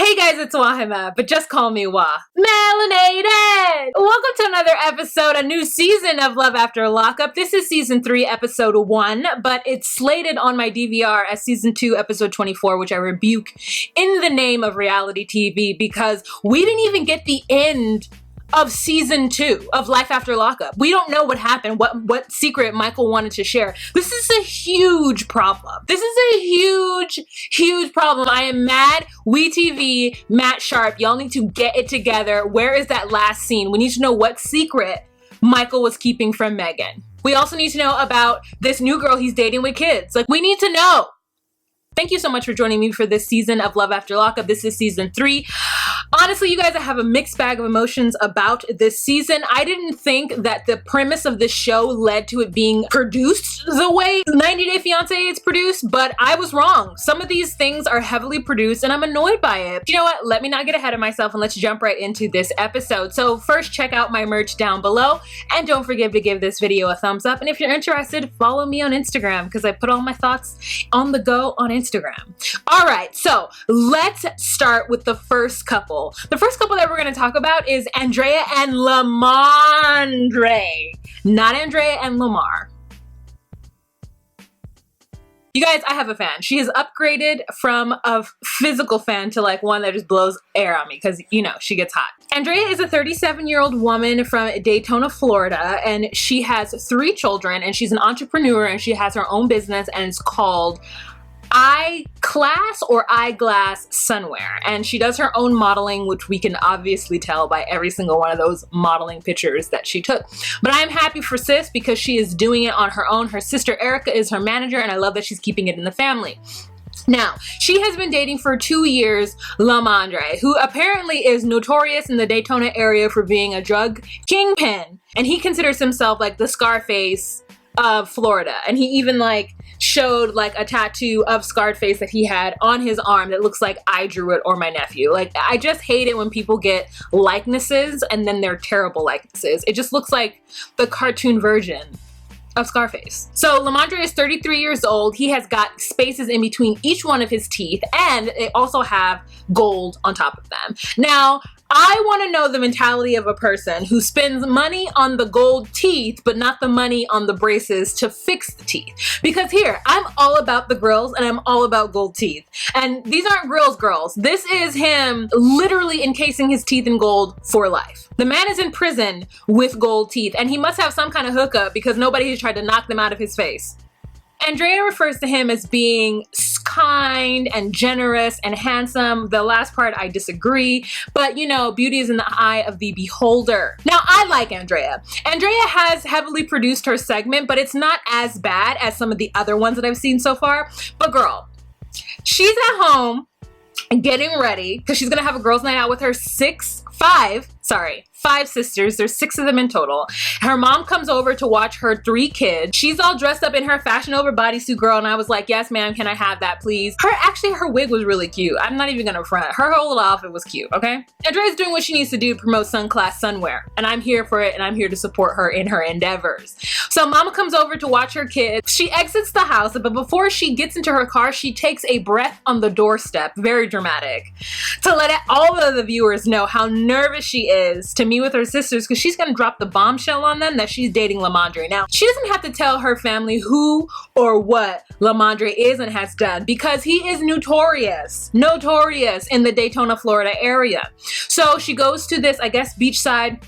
Hey guys, it's Wahima, but just call me Wah. Melanated! Welcome to another episode, a new season of Love After Lockup. This is season 3, episode 1, but it's slated on my DVR as season 2, episode 24, which I rebuke in the name of reality TV because we didn't even get the end of season 2 of Life After Lockup. We don't know what happened, what secret Michael wanted to share. This is a huge problem. This is a huge problem. I am mad. WeTV, Matt Sharp, y'all need to get it together. Where is that last scene? We need to know what secret Michael was keeping from Megan. We also need to know about this new girl he's dating with kids. Like, we need to know. Thank you so much for joining me for this season of Love After Lockup. This is season 3. Honestly, you guys, I have a mixed bag of emotions about this season. I didn't think that the premise of this show led to it being produced the way 90 Day Fiancé is produced, but I was wrong. Some of these things are heavily produced and I'm annoyed by it. You know what? Let me not get ahead of myself and let's jump right into this episode. So first, check out my merch down below and don't forget to give this video a thumbs up. And if you're interested, follow me on Instagram because I put all my thoughts on the go on Instagram. All right, so let's start with the first couple. The first couple that we're going to talk about is Andrea and Lamondre, not Andrea and Lamar. You guys, I have a fan. She has upgraded from a physical fan to like one that just blows air on me because, you know, she gets hot. Andrea is a 37-year-old woman from Daytona, Florida, and she has 3 children, and she's an entrepreneur, and she has her own business, and it's called Eyeglass Sunwear, and she does her own modeling, which we can obviously tell by every single one of those modeling pictures that she took. But I'm happy for sis because she is doing it on her own. Her sister Erica is her manager, and I love that she's keeping it in the family. Now, she has been dating for 2 years Lamondre, who apparently is notorious in the Daytona area for being a drug kingpin, and he considers himself like the Scarface of Florida, and he even like showed like a tattoo of Scarface that he had on his arm that looks like I drew it or my nephew. Like, I just hate it when people get likenesses and then they're terrible likenesses. It just looks like the cartoon version of Scarface. So Lamondre is 33 years old. He has got spaces in between each one of his teeth, and they also have gold on top of them. Now, I want to know the mentality of a person who spends money on the gold teeth, but not the money on the braces to fix the teeth. Because here, I'm all about the grills and I'm all about gold teeth. And these aren't girls. This is him literally encasing his teeth in gold for life. The man is in prison with gold teeth, and he must have some kind of hookup because nobody has tried to knock them out of his face. Andrea refers to him as being kind and generous and handsome. The last part I disagree, but you know, beauty is in the eye of the beholder. Now, I like Andrea. Andrea has heavily produced her segment, but it's not as bad as some of the other ones that I've seen so far. But girl, she's at home getting ready because she's gonna have a girls' night out with her 5 sisters. There's 6 of them in total. Her mom comes over to watch her 3 kids. She's all dressed up in her Fashion Over bodysuit, girl, and I was like, yes, ma'am, can I have that, please? Her wig was really cute. I'm not even gonna front. Her whole outfit was cute, okay? Andrea's doing what she needs to do to promote Sunclass Sunwear, and I'm here for it, and I'm here to support her in her endeavors. So mama comes over to watch her kids. She exits the house, but before she gets into her car, she takes a breath on the doorstep, very dramatic, to let all of the viewers know how nervous she is to meet with her sisters because she's gonna drop the bombshell on them that she's dating Lamondre. Now, she doesn't have to tell her family who or what Lamondre is and has done because he is notorious in the Daytona, Florida area. So she goes to this, I guess, beachside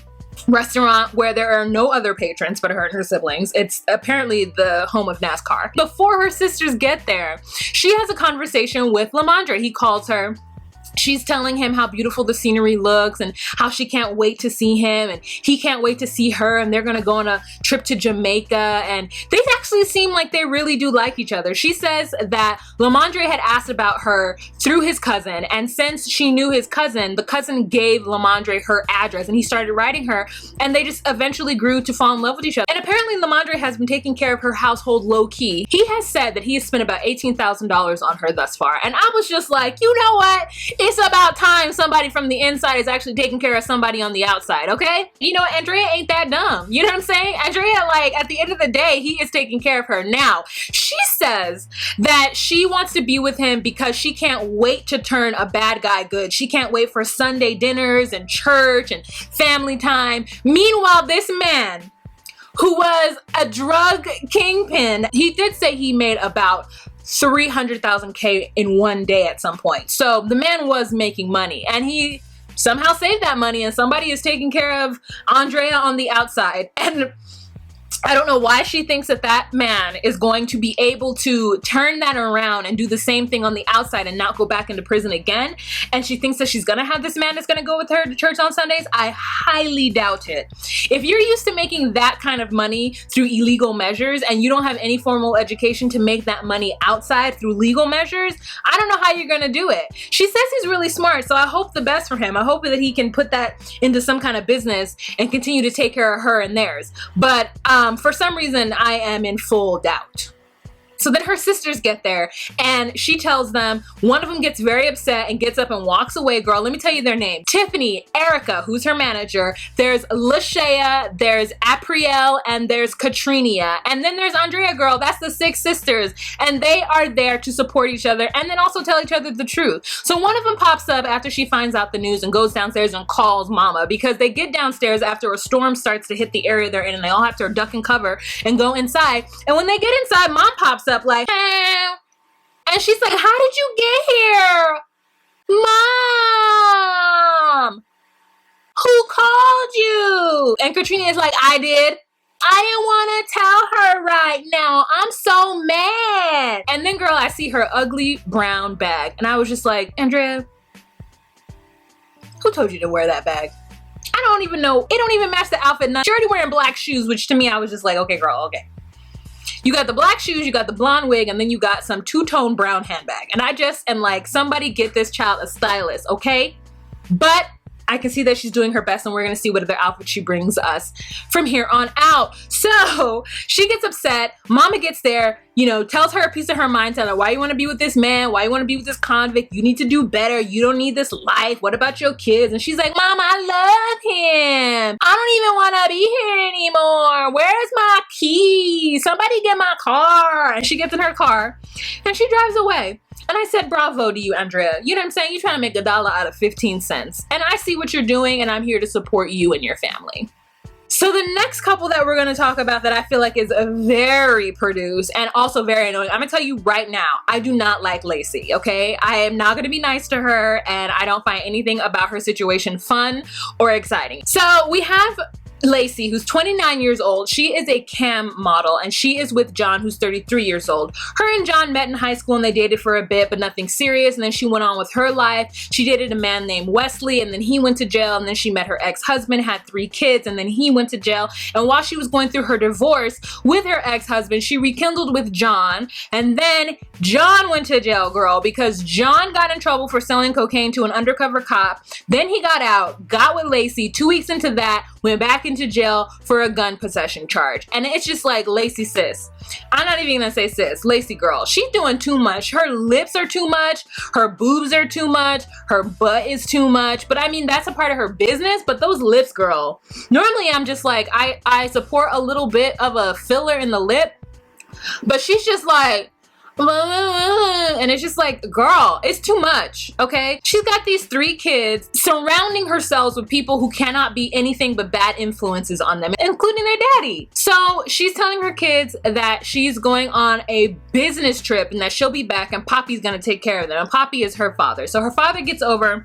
restaurant where there are no other patrons but her and her siblings. It's apparently the home of NASCAR. Before her sisters get there, she has a conversation with Lamondre. He calls her. She's telling him how beautiful the scenery looks and how she can't wait to see him and he can't wait to see her, and they're gonna go on a trip to Jamaica, and they actually seem like they really do like each other. She says that Lamondre had asked about her through his cousin, and since she knew his cousin, the cousin gave Lamondre her address and he started writing her, and they just eventually grew to fall in love with each other. And apparently Lamondre has been taking care of her household low-key. He has said that he has spent about $18,000 on her thus far, and I was just like, you know what? It's about time somebody from the inside is actually taking care of somebody on the outside, okay? You know, Andrea ain't that dumb. You know what I'm saying? Andrea, like, at the end of the day, he is taking care of her. Now, she says that she wants to be with him because she can't wait to turn a bad guy good. She can't wait for Sunday dinners and church and family time. Meanwhile, this man, who was a drug kingpin, he did say he made about 300,000 K in one day at some point. So the man was making money, and he somehow saved that money, and somebody is taking care of Andrea on the outside. And I don't know why she thinks that that man is going to be able to turn that around and do the same thing on the outside and not go back into prison again. And she thinks that she's going to have this man that's going to go with her to church on Sundays. I highly doubt it. If you're used to making that kind of money through illegal measures and you don't have any formal education to make that money outside through legal measures, I don't know how you're going to do it. She says he's really smart, so I hope the best for him. I hope that he can put that into some kind of business and continue to take care of her and theirs. But for some reason, I am in full doubt. So then her sisters get there, and she tells them, one of them gets very upset and gets up and walks away. Girl, let me tell you their name. Tiffany, Erica, who's her manager, there's Lashaya, there's Apriel, and there's Katrinia. And then there's Andrea, girl. That's the 6 sisters. And they are there to support each other and then also tell each other the truth. So one of them pops up after she finds out the news and goes downstairs and calls mama, because they get downstairs after a storm starts to hit the area they're in, and they all have to duck and cover and go inside. And when they get inside, mom pops up like, hey. And she's like, how did you get here? Mom, who called you? And Katrina is like, I did. I didn't want to tell her right now. I'm so mad. And then, girl, I see her ugly brown bag. And I was just like, Andrea, who told you to wear that bag? I don't even know. It don't even match the outfit. You're already wearing black shoes, which to me, I was just like, okay, girl, okay. You got the black shoes, you got the blonde wig, and then you got some two-tone brown handbag. And I just am like, somebody get this child a stylist, okay? But I can see that she's doing her best, and we're going to see what other outfit she brings us from here on out. So she gets upset. Mama gets there, you know, tells her a piece of her mind, telling her why you want to be with this man, why you want to be with this convict. You need to do better. You don't need this life. What about your kids? And she's like, Mama, I love him. I don't even want to be here anymore. Where's my key? Somebody get my car. And she gets in her car and she drives away. And I said, bravo to you, Andrea. You know what I'm saying? You're trying to make $1 out of 15 cents. And I see what you're doing, and I'm here to support you and your family. So the next couple that we're going to talk about that I feel like is very produced and also very annoying. I'm going to tell you right now, I do not like Lacey, okay? I am not going to be nice to her, and I don't find anything about her situation fun or exciting. So we have Lacey, who's 29 years old. She is a cam model, and she is with John, who's 33 years old. Her and John met in high school, and they dated for a bit, but nothing serious. And then she went on with her life. She dated a man named Wesley, and then he went to jail. And then she met her ex-husband, had 3 kids, and then he went to jail. And while she was going through her divorce with her ex-husband, she rekindled with John. And then John went to jail, girl, because John got in trouble for selling cocaine to an undercover cop. Then he got out, got with Lacey. 2 weeks into that, went back into jail for a gun possession charge. And it's just like, Lacey, sis. I'm not even gonna say sis. Lacey, girl. She's doing too much. Her lips are too much. Her boobs are too much. Her butt is too much. But I mean, that's a part of her business. But those lips, girl. Normally, I'm just like, I support a little bit of a filler in the lip. But she's just like, and it's just like, girl, it's too much, okay? She's got these 3 kids surrounding herself with people who cannot be anything but bad influences on them, including their daddy. So she's telling her kids that she's going on a business trip and that she'll be back and Poppy's gonna take care of them. And Poppy is her father. So her father gets over,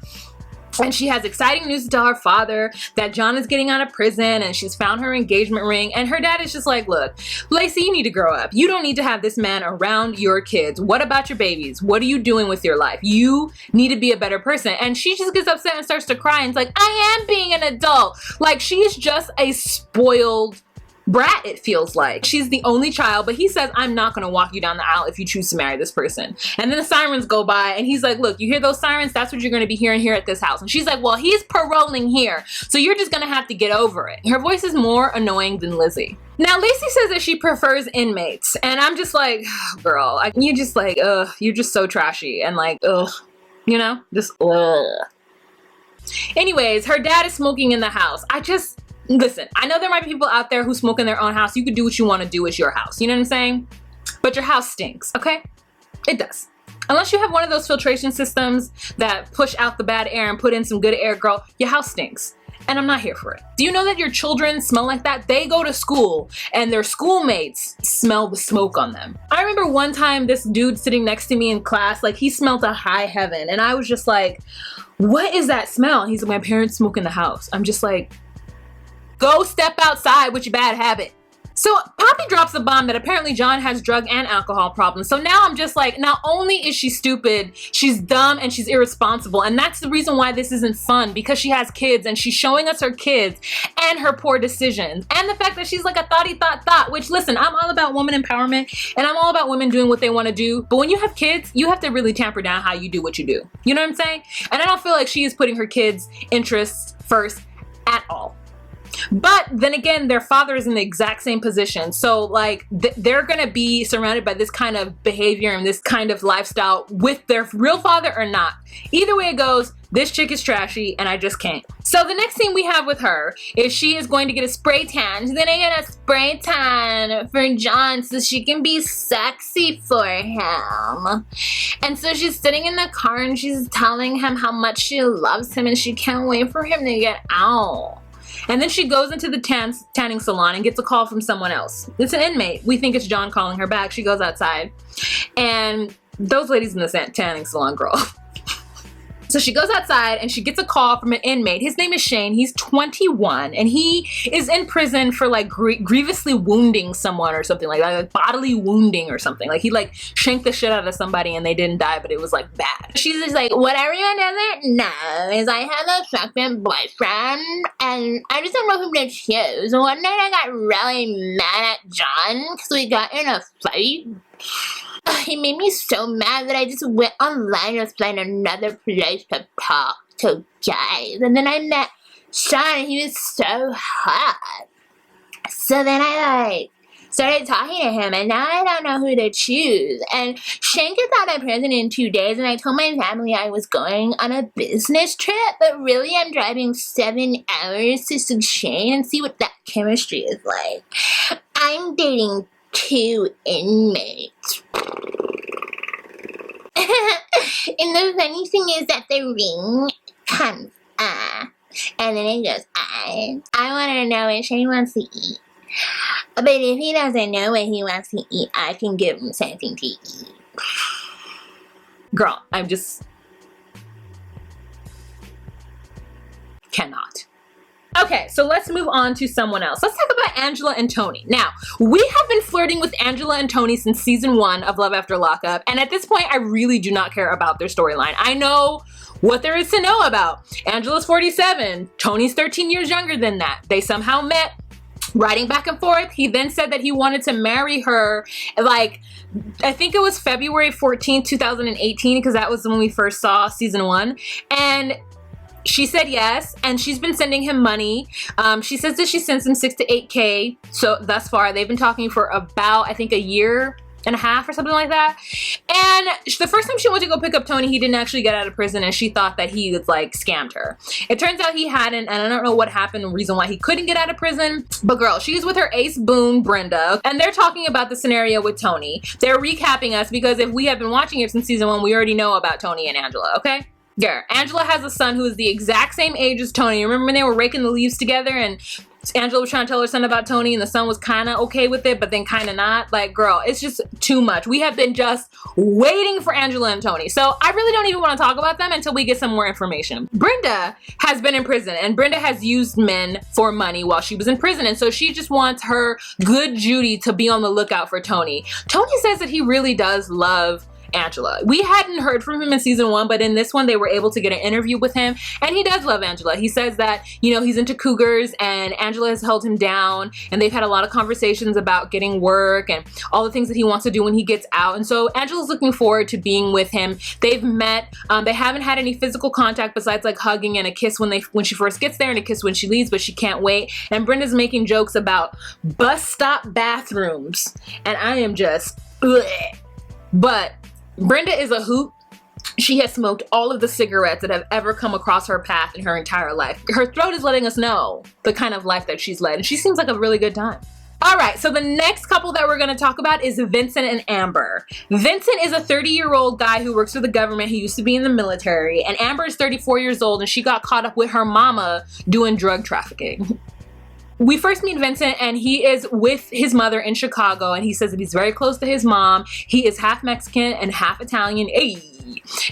and she has exciting news to tell her father that John is getting out of prison, and she's found her engagement ring. And her dad is just like, look, Lacey, you need to grow up. You don't need to have this man around your kids. What about your babies? What are you doing with your life? You need to be a better person. And she just gets upset and starts to cry and is like, I am being an adult. Like, she's just a spoiled brat, it feels like. She's the only child, but he says, I'm not gonna walk you down the aisle if you choose to marry this person. And then the sirens go by, and he's like, look, you hear those sirens? That's what you're gonna be hearing here at this house. And she's like, well, he's paroling here, so you're just gonna have to get over it. Her voice is more annoying than Lizzie. Now, Lacey says that she prefers inmates, and I'm just like, girl, you're just like, ugh, you're just so trashy, and like, ugh. You know, just ugh. Anyways, her dad is smoking in the house. Listen, I know there might be people out there who smoke in their own house. You could do what you want to do. It's your house. You know what I'm saying? But your house stinks, okay? It does. Unless you have one of those filtration systems that push out the bad air and put in some good air, girl, your house stinks. And I'm not here for it. Do you know that your children smell like that? They go to school and their schoolmates smell the smoke on them. I remember one time this dude sitting next to me in class, like he smelled to high heaven. And I was just like, what is that smell? And he's like, my parents smoke in the house. I'm just like, go step outside with your bad habit. So Poppy drops a bomb that apparently John has drug and alcohol problems. So now I'm just like, not only is she stupid, she's dumb and she's irresponsible. And that's the reason why this isn't fun, because she has kids and she's showing us her kids and her poor decisions. And the fact that she's like a thought, which listen, I'm all about woman empowerment and I'm all about women doing what they want to do. But when you have kids, you have to really tamper down how you do what you do. You know what I'm saying? And I don't feel like she is putting her kids' interests first at all. But then again, their father is in the exact same position. So like they're going to be surrounded by this kind of behavior and this kind of lifestyle with their real father or not. Either way it goes, this chick is trashy and I just can't. So the next thing we have with her is she is going to get a spray tan. She's going to get a spray tan for John so she can be sexy for him. And so she's sitting in the car and she's telling him how much she loves him and she can't wait for him to get out. And then she goes into the tanning salon and gets a call from someone else. It's an inmate. We think it's John calling her back. She goes outside. And those ladies in the tanning salon, girl. So she goes outside and she gets a call from an inmate. His name is Shane. He's 21 and he is in prison for like grievously wounding someone or something like that, like bodily wounding or something. Like he like shanked the shit out of somebody and they didn't die, but it was like bad. She's just like, what everyone doesn't know is I have a fucking boyfriend and I just don't know who to choose. One night I got really mad at John because we got in a fight. He made me so mad that I just went online to find another place to talk to guys. And then I met Sean and he was so hot. So then I started talking to him and now I don't know who to choose. And Shane gets out of prison in 2 days and I told my family I was going on a business trip. But really I'm driving 7 hours to see Shane and see what that chemistry is like. I'm dating 2 inmates. And the funny thing is that the ring comes and then it goes I want to know what Shane wants to eat. But if he doesn't know what he wants to eat, I can give him something to eat. Girl, I'm just cannot. Okay, so let's move on to someone else. Let's talk about Angela and Tony. Now, we have been flirting with Angela and Tony since season 1 of Love After Lockup, and at this point, I really do not care about their storyline. I know what there is to know about. Angela's 47, Tony's 13 years younger than that. They somehow met, writing back and forth. He then said that he wanted to marry her, like, I think it was February 14th, 2018, because that was when we first saw season 1, and she said yes, and she's been sending him money. She says that she sends him 6 to 8K. So thus far, they've been talking for about, I think, a year and a half or something like that. And the first time she went to go pick up Tony, he didn't actually get out of prison, and she thought that he was like scammed her. It turns out he hadn't, and I don't know what happened, the reason why he couldn't get out of prison. But girl, she's with her ace boon, Brenda, and they're talking about the scenario with Tony. They're recapping us because if we have been watching it since season 1, we already know about Tony and Angela, okay? Yeah, Angela has a son who is the exact same age as Tony. Remember when they were raking the leaves together and Angela was trying to tell her son about Tony and the son was kind of okay with it, but then kind of not? Like, girl, it's just too much. We have been just waiting for Angela and Tony. So I really don't even want to talk about them until we get some more information. Brenda has been in prison, and Brenda has used men for money while she was in prison. And so she just wants her good Judy to be on the lookout for Tony. Tony says that he really does love Angela. We hadn't heard from him in season 1, but in this one they were able to get an interview with him, and he does love Angela. He says that, you know, he's into cougars and Angela has held him down, and they've had a lot of conversations about getting work and all the things that he wants to do when he gets out. And so Angela's looking forward to being with him. They've met. They haven't had any physical contact besides like hugging and a kiss when she first gets there and a kiss when she leaves, but she can't wait. And Brenda's making jokes about bus stop bathrooms, and I am just bleh. But Brenda is a hoot. She has smoked all of the cigarettes that have ever come across her path in her entire life. Her throat is letting us know the kind of life that she's led, and she seems like a really good time. All right, so the next couple that we're going to talk about is Vincent and Amber. Vincent is a 30-year-old guy who works for the government. He used to be in the military, and Amber is 34 years old, and she got caught up with her mama doing drug trafficking. We first meet Vincent, and he is with his mother in Chicago, and he says that he's very close to his mom. He is half Mexican and half Italian.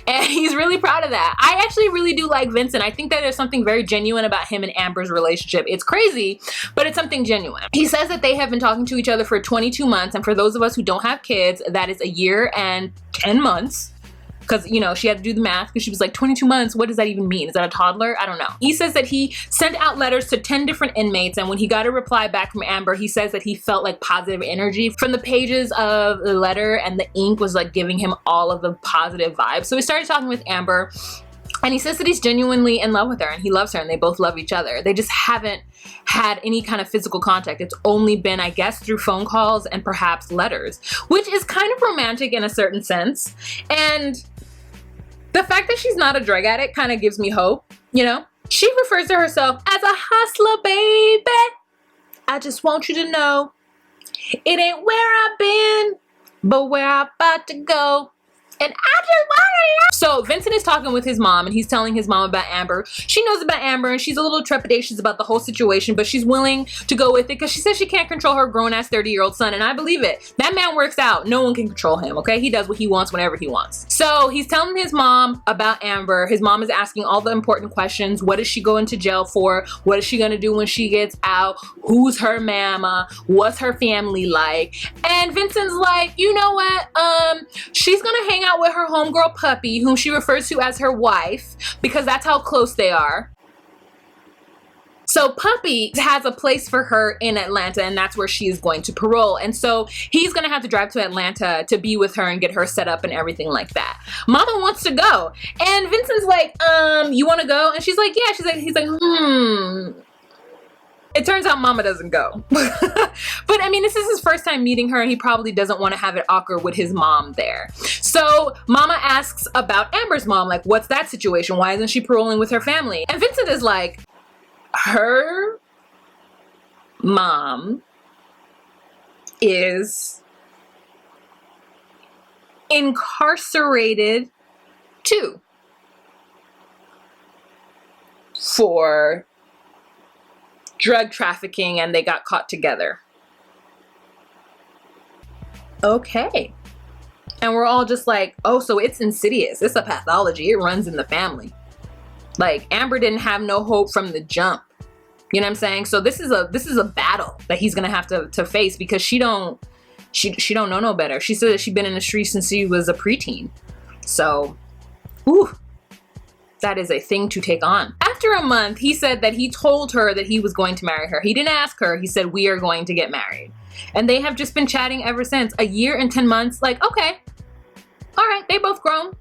And he's really proud of that. I actually really do like Vincent. I think that there's something very genuine about him and Amber's relationship. It's crazy, but it's something genuine. He says that they have been talking to each other for 22 months, and for those of us who don't have kids, that is a year and 10 months. Because, you know, she had to do the math because she was like, 22 months, what does that even mean? Is that a toddler? I don't know. He says that he sent out letters to 10 different inmates, and when he got a reply back from Amber, he says that he felt like positive energy from the pages of the letter, and the ink was like giving him all of the positive vibes. So he started talking with Amber, and he says that he's genuinely in love with her, and he loves her, and they both love each other. They just haven't had any kind of physical contact. It's only been, I guess, through phone calls and perhaps letters, which is kind of romantic in a certain sense. And the fact that she's not a drug addict kind of gives me hope, you know? She refers to herself as a hustler, baby. I just want you to know it ain't where I've been, but where I'm about to go. And I just want to know. So Vincent is talking with his mom, and he's telling his mom about Amber. She knows about Amber, and she's a little trepidatious about the whole situation, but she's willing to go with it because she says she can't control her grown-ass 30-year-old son, and I believe it. That man works out. No one can control him, okay? He does what he wants whenever he wants. So he's telling his mom about Amber. His mom is asking all the important questions. What is she going to jail for? What is she going to do when she gets out? Who's her mama? What's her family like? And Vincent's like, you know what? She's going to hang out with her homegirl Puppy, whom she refers to as her wife, because that's how close they are. So Puppy has a place for her in Atlanta, and that's where she is going to parole. And so he's going to have to drive to Atlanta to be with her and get her set up and everything like that. Mama wants to go. And Vincent's like, you want to go? And she's like, yeah. He's like, It turns out Mama doesn't go. But I mean, this is his first time meeting her, and he probably doesn't want to have it awkward with his mom there. So Mama asks about Amber's mom, like, what's that situation? Why isn't she paroling with her family? And Vincent is like, her mom is incarcerated too for drug trafficking, and they got caught together. Okay. And we're all just like, oh, so it's insidious. It's a pathology. It runs in the family. Like, Amber didn't have no hope from the jump. You know what I'm saying? So this is a battle that he's gonna have to face, because she don't know no better. She said that she'd been in the streets since she was a preteen. So, whew, that is a thing to take on. After a month, he said that he told her that he was going to marry her. He didn't ask her. He said, we are going to get married. And they have just been chatting ever since. A year and 10 months. Like, okay. All right. They both grown.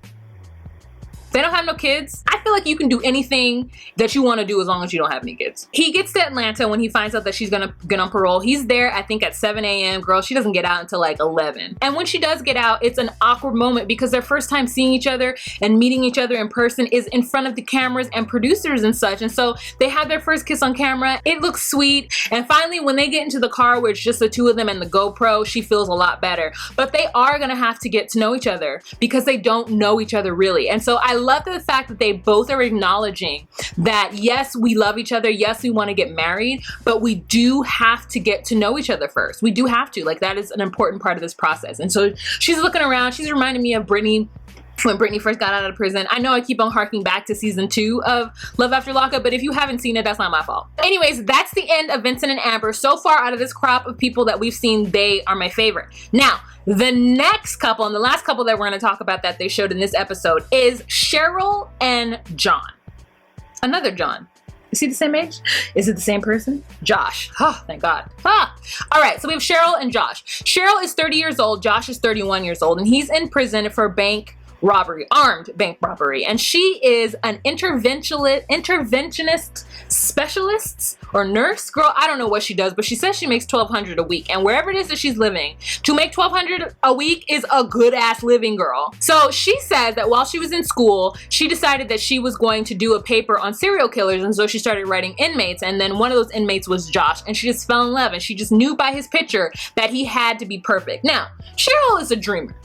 They don't have no kids. I feel like you can do anything that you want to do as long as you don't have any kids. He gets to Atlanta when he finds out that she's gonna get on parole. He's there, I think, at 7 a.m. Girl, she doesn't get out until like 11. And when she does get out, it's an awkward moment because their first time seeing each other and meeting each other in person is in front of the cameras and producers and such. And so they have their first kiss on camera. It looks sweet. And finally, when they get into the car where it's just the two of them and the GoPro, she feels a lot better. But they are gonna have to get to know each other because they don't know each other really. And so I love the fact that they both are acknowledging that yes, we love each other, yes, we want to get married, but we do have to get to know each other first. We do have to. Like, that is an important part of this process. And so she's looking around. She's reminding me of Brittany when Brittany first got out of prison. I know I keep on harking back to season 2 of Love After Lockup, but if you haven't seen it, that's not my fault. Anyways, that's the end of Vincent and Amber. So far out of this crop of people that we've seen, they are my favorite. Now, the next couple, and the last couple that we're going to talk about that they showed in this episode, is Cheryl and John. Another John. Is he the same age? Is it the same person? Josh. Oh, thank God. Ah. All right, so we have Cheryl and Josh. Cheryl is 30 years old. Josh is 31 years old, and he's in prison for bank robbery, armed bank robbery. And she is an interventionist specialist or nurse. Girl, I don't know what she does, but she says she makes $1,200 a week. And wherever it is that she's living, to make $1,200 a week is a good ass living, girl. So she says that while she was in school, she decided that she was going to do a paper on serial killers. And so she started writing inmates. And then one of those inmates was Josh. And she just fell in love. And she just knew by his picture that he had to be perfect. Now, Cheryl is a dreamer.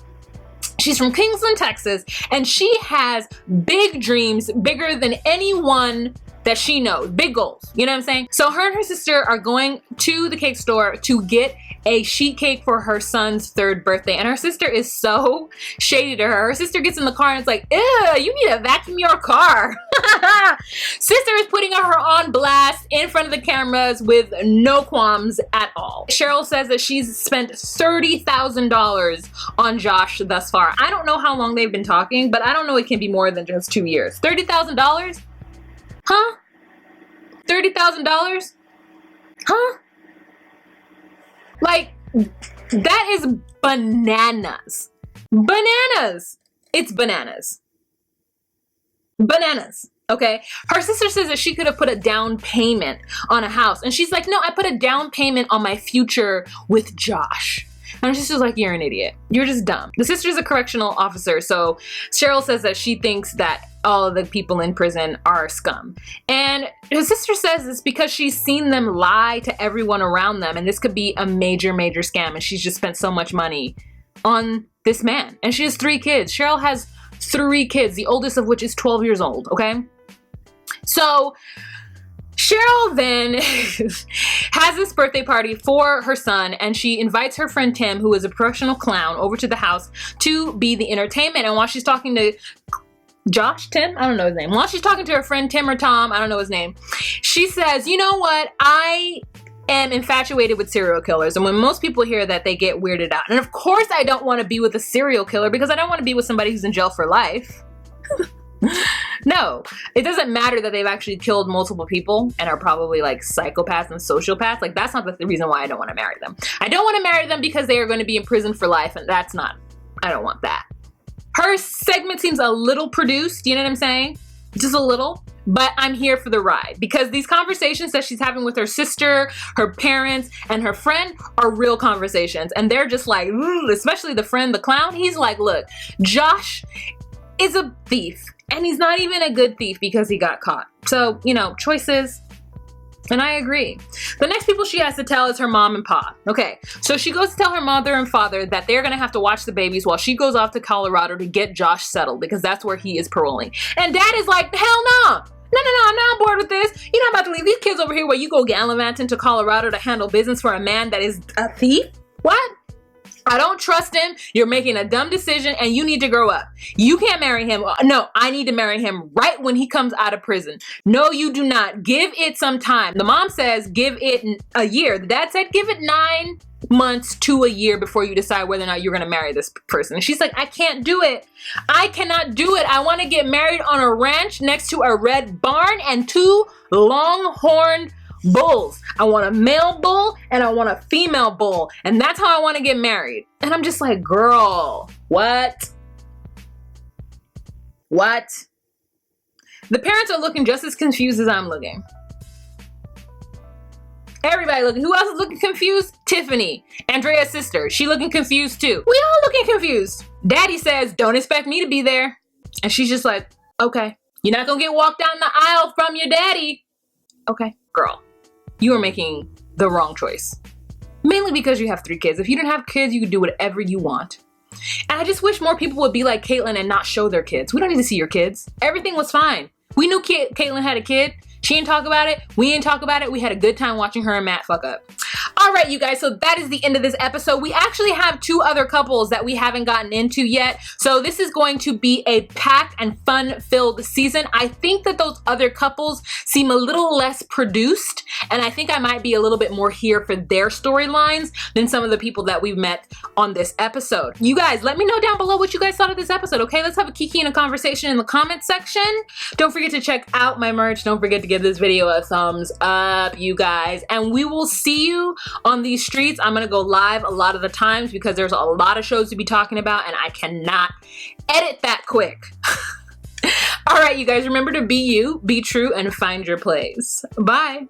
She's from Kingsland, Texas, and she has big dreams, bigger than anyone that she knows, big goals, you know what I'm saying? So her and her sister are going to the cake store to get a sheet cake for her son's 3rd birthday, and her sister is so shady to her. Her sister gets in the car and it's like, ew, you need to vacuum your car. Sister is putting her on blast in front of the cameras with no qualms at all. Cheryl says that she's spent $30,000 on Josh thus far. I don't know how long they've been talking, but I don't know it can be more than just 2 years. $30,000? Huh? $30,000? Huh? Like, that is bananas. Bananas. It's bananas. Bananas. Okay? Her sister says that she could have put a down payment on a house. And she's like, no, I put a down payment on my future with Josh. And her sister's like, you're an idiot. You're just dumb. The sister's a correctional officer, so Cheryl says that she thinks that all of the people in prison are scum. And her sister says it's because she's seen them lie to everyone around them, and this could be a major, major scam, and she's just spent so much money on this man. And she has 3 kids. Cheryl has 3 kids, the oldest of which is 12 years old, okay? So Cheryl then has this birthday party for her son, and she invites her friend Tim, who is a professional clown, over to the house to be the entertainment. And while she's talking to Tim? I don't know his name. While she's talking to her friend Tim or Tom, I don't know his name, she says, you know what? I am infatuated with serial killers. And when most people hear that, they get weirded out. And of course I don't want to be with a serial killer because I don't want to be with somebody who's in jail for life. No, it doesn't matter that they've actually killed multiple people and are probably like psychopaths and sociopaths. Like, that's not the reason why I don't want to marry them. I don't want to marry them because they are going to be in prison for life, and that's not, I don't want that. Her segment seems a little produced, you know what I'm saying? Just a little. But I'm here for the ride because these conversations that she's having with her sister, her parents, and her friend are real conversations. And they're just like, especially the friend, the clown, he's like, look, Josh is a thief. And he's not even a good thief because he got caught. So, you know, choices. And I agree. The next people she has to tell is her mom and pa. Okay, so she goes to tell her mother and father that they're going to have to watch the babies while she goes off to Colorado to get Josh settled because that's where he is paroling. And dad is like, hell no. No, I'm not on board with this. You're not about to leave these kids over here where you go gallivanting to Colorado to handle business for a man that is a thief? What? I don't trust him. You're making a dumb decision and you need to grow up. You can't marry him. No, I need to marry him right when he comes out of prison. No, you do not. Give it some time. The mom says give it a year. The dad said give it 9 months to a year before you decide whether or not you're going to marry this person. And she's like, I can't do it. I cannot do it. I want to get married on a ranch next to a red barn and 2 longhorn bulls. I want a male bull and I want a female bull, and that's how I want to get married. And I'm just like, girl, what? The parents are looking just as confused as I'm looking. Everybody looking. Who else is looking confused? Tiffany, Andrea's sister. She looking confused too. We all looking confused. Daddy says, don't expect me to be there. And she's just like, okay. You're not gonna get walked down the aisle from your daddy. Okay, girl. You are making the wrong choice. Mainly because you have 3 kids. If you didn't have kids, you could do whatever you want. And I just wish more people would be like Caitlyn and not show their kids. We don't need to see your kids. Everything was fine. We knew Caitlyn had a kid. She didn't talk about it. We didn't talk about it. We had a good time watching her and Matt fuck up. All right, you guys, so that is the end of this episode. We actually have 2 other couples that we haven't gotten into yet. So this is going to be a packed and fun-filled season. I think that those other couples seem a little less produced, and I think I might be a little bit more here for their storylines than some of the people that we've met on this episode. You guys, let me know down below what you guys thought of this episode, okay? Let's have a kiki and a conversation in the comment section. Don't forget to check out my merch. Don't forget to give this video a thumbs up, you guys. And we will see you on these streets. I'm gonna go live a lot of the times because there's a lot of shows to be talking about and I cannot edit that quick. All right, you guys, remember to be you, be true, and find your place. Bye.